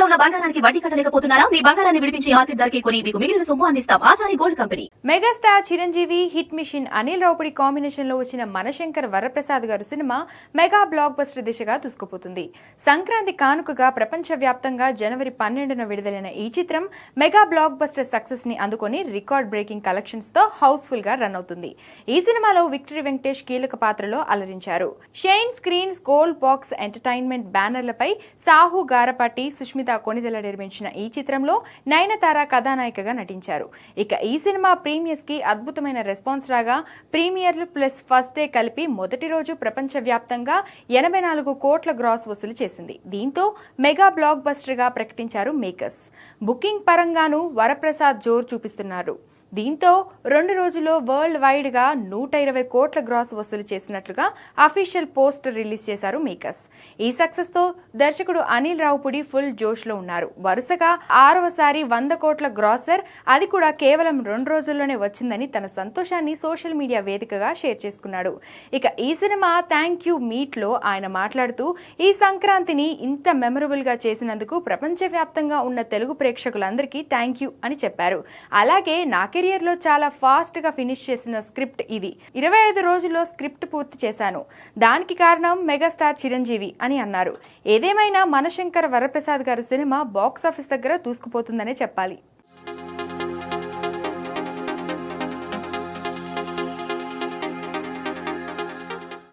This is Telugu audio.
ఉన్న బంగారానికి వడ్డీ కట్టలేకపోతున్నారా? మీ బంగారాన్ని విడిపించి మార్కెట్ ధరకే కొని మీకు మిగిలిన సొమ్ము అందిస్తాం. Achari gold company. Megastar Chiranjeevi, hit machine Anil Ravipudi combination లో వచ్చిన మనశంకర్ వరప్రసాద్ గారు సినిమా మెగా బ్లాక్ బస్టర్ దిశగా దూసుకుపోతుంది. సంక్రాంతి కానుకగా ప్రపంచ వ్యాప్తంగా జనవరి 12న విడుదలైన ఈ చిత్రం మెగా బ్లాక్ బస్టర్ సక్సెస్ ని అందుకొని రికార్డ్ బ్రేకింగ్ కలెక్షన్స్ తో హౌస్ఫుల్ గా రన్ అవుతుంది. ఈ సినిమాలో విక్టరీ వెంకటేష్ కీలక పాత్రలో అలరించారు. Shine Screens, Gold Box Entertainment బ్యానర్లపై సాహు గారపాటి, సుష్మిత కొనిదెల నిర్మించిన ఈ చిత్రంలో నయనతార కథానాయికగా నటించారు. ఇక ఈ సినిమా ప్రీమియర్స్ కి అద్భుతమైన రెస్పాన్స్ రాగా ప్రీమియర్లు ప్లస్ ఫస్ట్ డే కలిపి మొదటి రోజు ప్రపంచ వ్యాప్తంగా 84 కోట్ల గ్రాస్ వసూలు చేసింది. దీంతో మెగా బ్లాక్ బస్టర్ గా ప్రకటించారు మేకర్స్. బుకింగ్ పరంగానూ వరప్రసాద్ జోరు చూపిస్తున్నారు. దీంతో 2 రోజుల్లో వరల్డ్ వైడ్ గా 120 కోట్ల గ్రాస్ వసూలు చేసినట్లుగా అఫీషియల్ పోస్టర్ రిలీజ్ చేశారు మేకర్స్. ఈ సక్సెస్ తో దర్శకుడు అనిల్ రావుపూడి ఫుల్ జోష్ లో ఉన్నారు. వరుసగా 6వసారి 100 కోట్ల గ్రాసర్, అది కూడా కేవలం 2 రోజుల్లోనే వచ్చిందని తన సంతోషాన్ని సోషల్ మీడియా వేదికగా షేర్ చేసుకున్నాడు. ఇక ఈ సినిమా థ్యాంక్ యూ మీట్ లో ఆయన మాట్లాడుతూ, ఈ సంక్రాంతిని ఇంత మెమరబుల్ గా చేసినందుకు ప్రపంచవ్యాప్తంగా ఉన్న తెలుగు ప్రేక్షకులందరికీ థ్యాంక్ యూ అని చెప్పారు. అలాగే నా కెరియర్ లో చాలా ఫాస్ట్ గా ఫినిష్ చేసిన స్క్రిప్ట్ ఇది. 25 రోజుల్లో స్క్రిప్ట్ పూర్తి చేశాను. దానికి కారణం మెగాస్టార్ చిరంజీవి అని అన్నారు. ఏదేమైనా మనశంకర్ వరప్రసాద్ గారి సినిమా బాక్సాఫీస్ దగ్గర దూసుకుపోతుందనే చెప్పాలి.